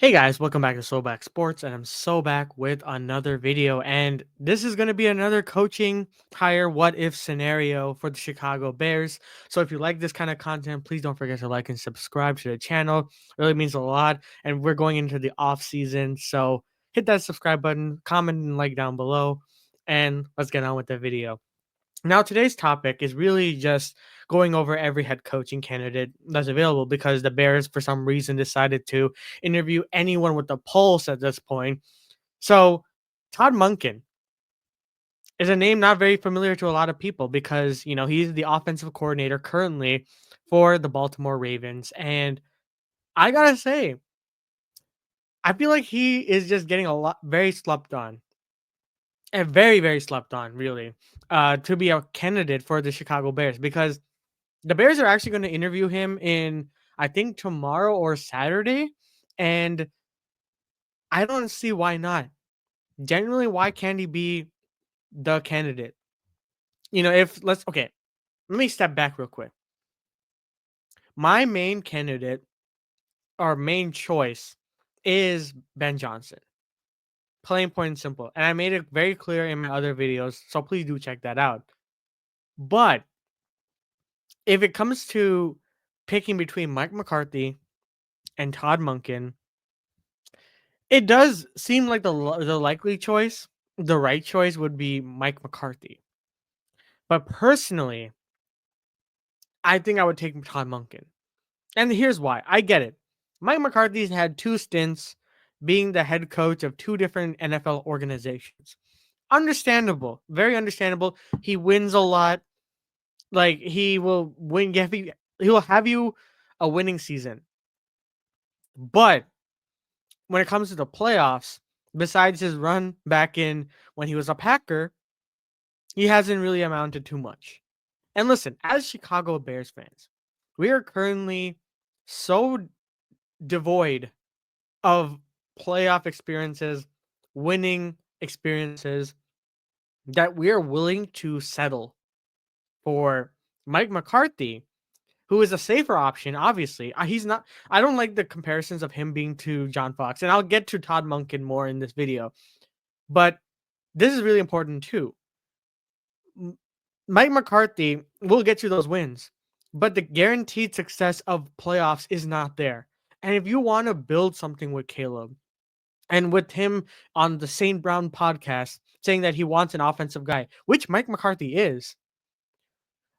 Hey guys, welcome back to Back Sports, and I'm back with another video. And this is going to be another coaching hire what if scenario for the Chicago Bears. So if you like this kind of content, please don't forget to like and subscribe to the channel. It really means a lot. And we're going into the off season, so hit that subscribe button, comment and like down below, and let's get on with the video. Now, today's topic is really just going over every head coaching candidate that's available because the Bears, for some reason, decided to interview anyone with a pulse at this point. So, Todd Monken is a name not very familiar to a lot of people because, he's the offensive coordinator currently for the Baltimore Ravens. And I got to say, I feel like he is just getting a lot very slept on and very, very slept on, really, to be a candidate for the Chicago Bears because the Bears are actually going to interview him in, I think, tomorrow or Saturday, and I don't see why not. Generally, why can't he be the candidate? If let's okay, let me step back real quick. My main candidate or main choice is Ben Johnson. Plain, point, and simple. And I made it very clear in my other videos, so please do check that out. But if it comes to picking between Mike McCarthy and Todd Monken, it does seem like the likely choice, the right choice would be Mike McCarthy. But personally, I think I would take Todd Monken. And here's why. I get it. Mike McCarthy's had two stints being the head coach of two different NFL organizations. Understandable. Very understandable. He wins a lot. Like he will win he will have you a winning season. But when it comes to the playoffs, besides his run back in when he was a Packer, he hasn't really amounted to much. And listen, as Chicago Bears fans, we are currently so devoid of playoff experiences, winning experiences, that we are willing to settle for Mike McCarthy, who is a safer option, obviously. He's not, I don't like the comparisons of him being to John Fox, and I'll get to Todd Monken more in this video. But this is really important too. Mike McCarthy will get you those wins, but the guaranteed success of playoffs is not there. And if you want to build something with Caleb and with him on the St. Brown podcast saying that he wants an offensive guy, which Mike McCarthy is,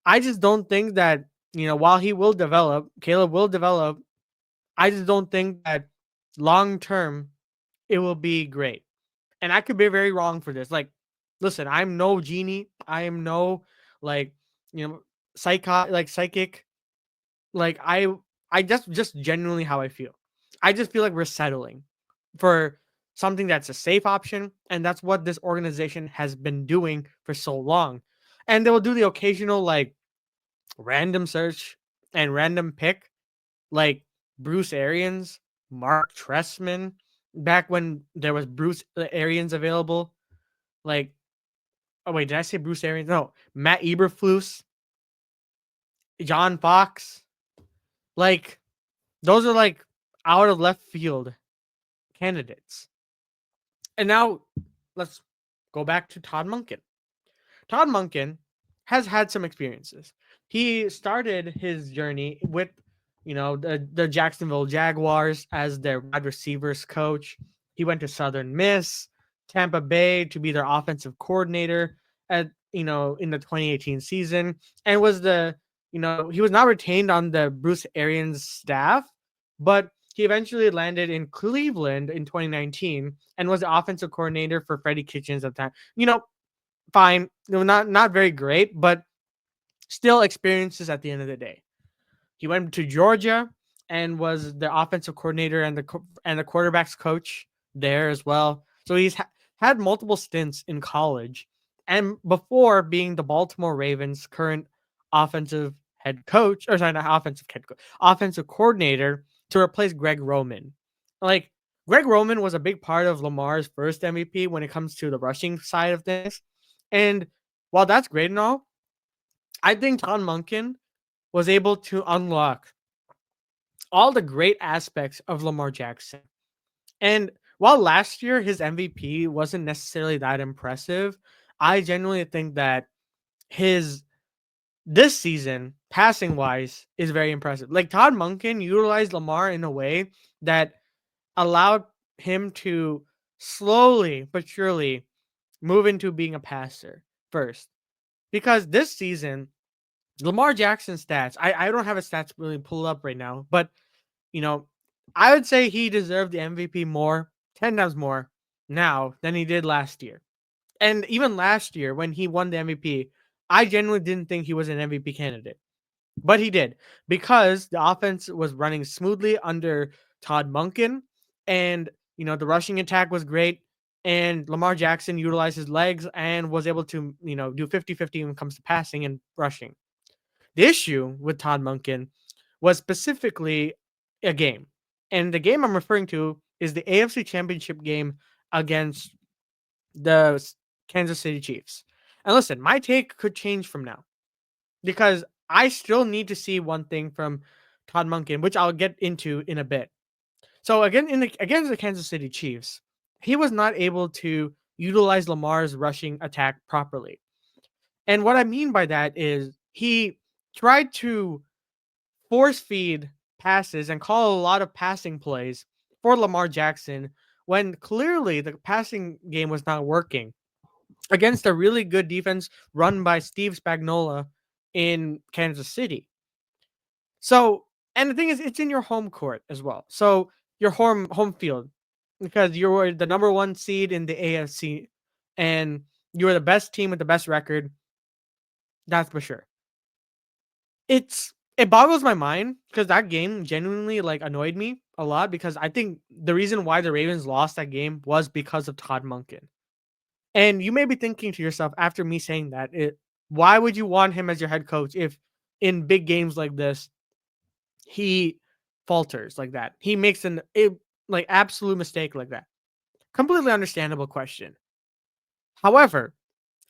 I just don't think that, while he will develop, Caleb will develop, I just don't think that long term it will be great. And I could be very wrong for this. Like, listen, I'm no genie. I am no like, psychic. Like I just genuinely how I feel. I just feel like we're settling for something that's a safe option, and that's what this organization has been doing for so long. And they will do the occasional like random search and random pick, like Bruce Arians, Mark Trestman, back when there was Bruce Arians available. Like, oh wait, did I say Bruce Arians? No, Matt Eberflus, John Fox. Like, those are like out of left field candidates. And now let's go back to Todd Monken. Todd Monken has had some experiences. He started his journey with, the Jacksonville Jaguars as their wide receivers coach. He went to Southern Miss, Tampa Bay to be their offensive coordinator at, in the 2018 season, and was he was not retained on the Bruce Arians staff, but he eventually landed in Cleveland in 2019 and was the offensive coordinator for Freddie Kitchens at the time. Fine, not very great, but still experiences at the end of the day. He went to Georgia and was the offensive coordinator and the quarterbacks coach there as well. So he's had multiple stints in college, and before being the Baltimore Ravens' current offensive head coach, or sorry, not offensive head coach, offensive coordinator to replace Greg Roman. Like, Greg Roman was a big part of Lamar's first MVP when it comes to the rushing side of things. And while that's great and all, I think Todd Monken was able to unlock all the great aspects of Lamar Jackson. And while last year his MVP wasn't necessarily that impressive, I genuinely think that his this season, passing wise, is very impressive. Like Todd Monken utilized Lamar in a way that allowed him to slowly but surely move into being a passer first. Because this season, Lamar Jackson's stats, I don't have his stats really pulled up right now, but you know, I would say he deserved the MVP more, 10 times more now than he did last year. And even last year when he won the MVP, I genuinely didn't think he was an MVP candidate. But he did because the offense was running smoothly under Todd Monken, and the rushing attack was great. And Lamar Jackson utilized his legs and was able to do 50-50 when it comes to passing and rushing. The issue with Todd Monken was specifically a game, and the game I'm referring to is the AFC Championship game against the Kansas City Chiefs. And listen, my take could change from now because I still need to see one thing from Todd Monken, which I'll get into in a bit. So again, against the Kansas City Chiefs, he was not able to utilize Lamar's rushing attack properly. And what I mean by that is he tried to force feed passes and call a lot of passing plays for Lamar Jackson when clearly the passing game was not working against a really good defense run by Steve Spagnuolo in Kansas City. So, and the thing is, it's in your home court as well. So your home field because you were the number one seed in the AFC, and you were the best team with the best record. That's for sure. It boggles my mind because that game genuinely like annoyed me a lot because I think the reason why the Ravens lost that game was because of Todd Monken. And you may be thinking to yourself after me saying that, why would you want him as your head coach if in big games like this he falters like that? He makes like absolute mistake like that. Completely understandable question. However,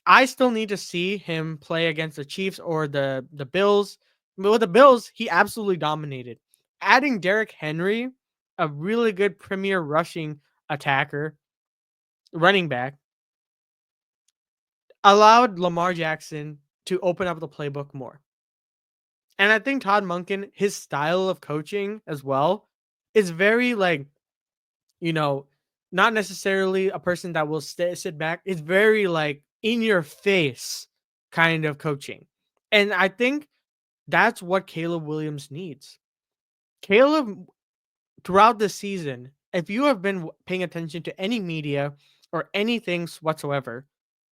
I still need to see him play against the Chiefs or the Bills. With the Bills, he absolutely dominated. Adding Derrick Henry, a really good premier rushing attacker, running back, allowed Lamar Jackson to open up the playbook more. And I think Todd Monken, his style of coaching as well, is very like, you know, not necessarily a person that will sit back. It's very like in your face kind of coaching. And I think that's what Caleb Williams needs. Caleb, throughout the season, if you have been paying attention to any media or anything whatsoever,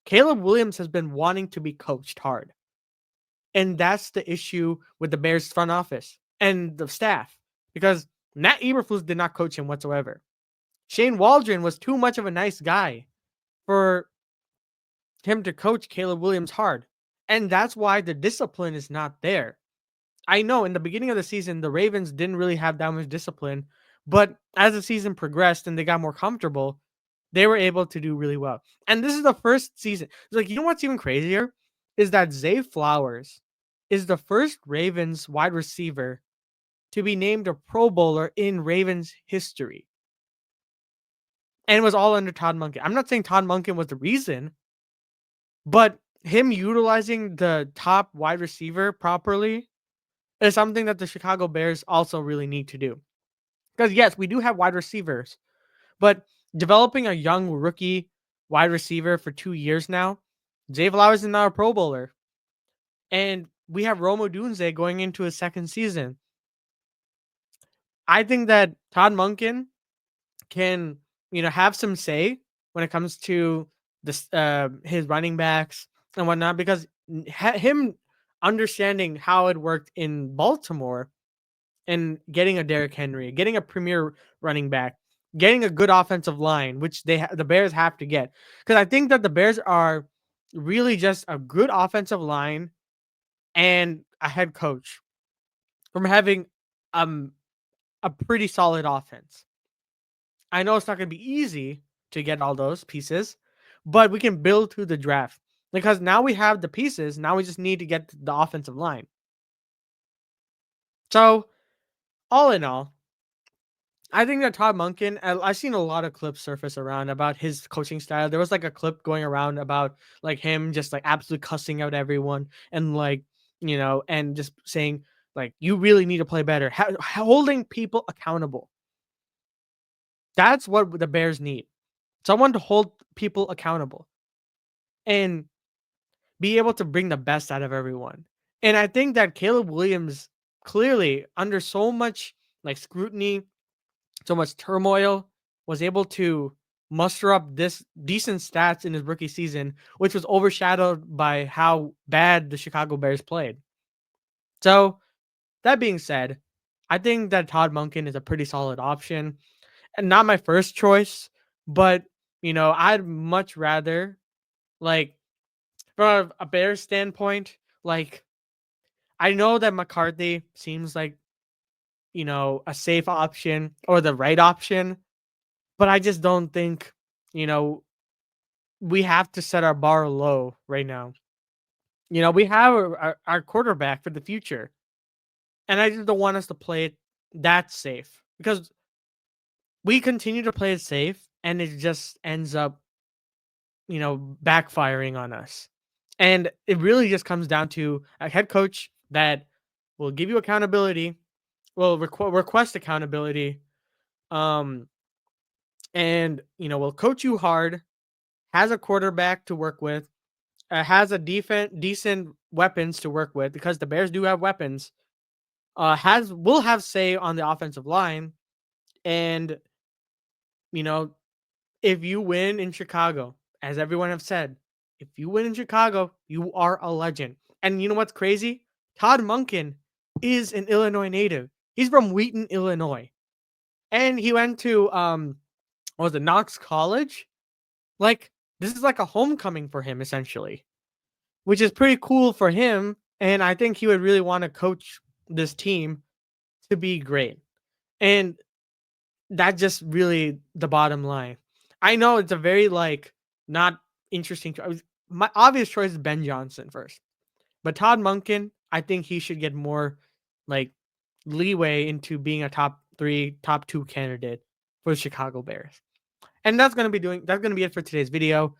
Caleb Williams has been wanting to be coached hard. And that's the issue with the Bears front office and the staff because Matt Eberflus did not coach him whatsoever. Shane Waldron was too much of a nice guy for him to coach Caleb Williams hard. And that's why the discipline is not there. I know in the beginning of the season, the Ravens didn't really have that much discipline, but as the season progressed and they got more comfortable, they were able to do really well. And this is the first season. Like, you know what's even crazier? Is that Zay Flowers is the first Ravens wide receiver to be named a Pro Bowler in Ravens history. And it was all under Todd Monken. I'm not saying Todd Monken was the reason, but him utilizing the top wide receiver properly is something that the Chicago Bears also really need to do. Because yes, we do have wide receivers, but developing a young rookie wide receiver for 2 years now, Zay Flowers is now a Pro Bowler, and we have Rome Odunze going into his second season. I think that Todd Monken can, have some say when it comes to this his running backs and whatnot because him understanding how it worked in Baltimore and getting a Derrick Henry, getting a premier running back, getting a good offensive line, which the Bears have to get. Because I think that the Bears are really just a good offensive line and a head coach from having um a pretty solid offense. I know it's not going to be easy to get all those pieces, but we can build through the draft because now we have the pieces. Now we just need to get the offensive line. So, all in all, I think that Todd Monken, I've seen a lot of clips surface around about his coaching style. There was like a clip going around about like him just like absolutely cussing out everyone and like, and just saying like, you really need to play better, holding people accountable. That's what the Bears need. Someone to hold people accountable and be able to bring the best out of everyone. And I think that Caleb Williams clearly under so much like scrutiny, so much turmoil, was able to muster up this decent stats in his rookie season, which was overshadowed by how bad the Chicago Bears played. So, that being said, I think that Todd Monken is a pretty solid option and not my first choice, but I'd much rather like from a Bears standpoint, like I know that McCarthy seems like, a safe option or the right option, but I just don't think, you know, we have to set our bar low right now. We have our quarterback for the future, and I just don't want us to play it that safe because we continue to play it safe and it just ends up, backfiring on us. And it really just comes down to a head coach that will give you accountability, will request accountability, um, and will coach you hard, has a quarterback to work with, has a decent weapons to work with because the Bears do have weapons. Has will have say on the offensive line, and you know if you win in Chicago, as everyone have said, if you win in Chicago, you are a legend. And you know what's crazy? Todd Monken is an Illinois native. He's from Wheaton, Illinois, and he went to what was it, Knox College? Like this is like a homecoming for him essentially, which is pretty cool for him. And I think he would really want to coach this team to be great. And that's just really the bottom line. I know it's a very like not interesting choice. My obvious choice is Ben Johnson first, but Todd Monken, I think he should get more like leeway into being a top three, top two candidate for the Chicago Bears. And that's gonna be it for today's video.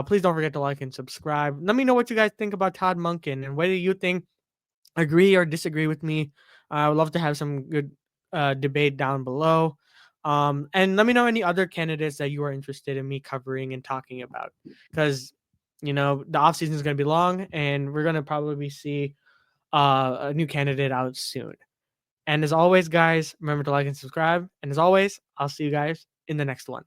Please don't forget to like and subscribe. Let me know what you guys think about Todd Monken and whether you think agree or disagree with me. I would love to have some good debate down below. And let me know any other candidates that you are interested in me covering and talking about. Because, the offseason is going to be long and we're going to probably see a new candidate out soon. And as always, guys, remember to like and subscribe. And as always, I'll see you guys in the next one.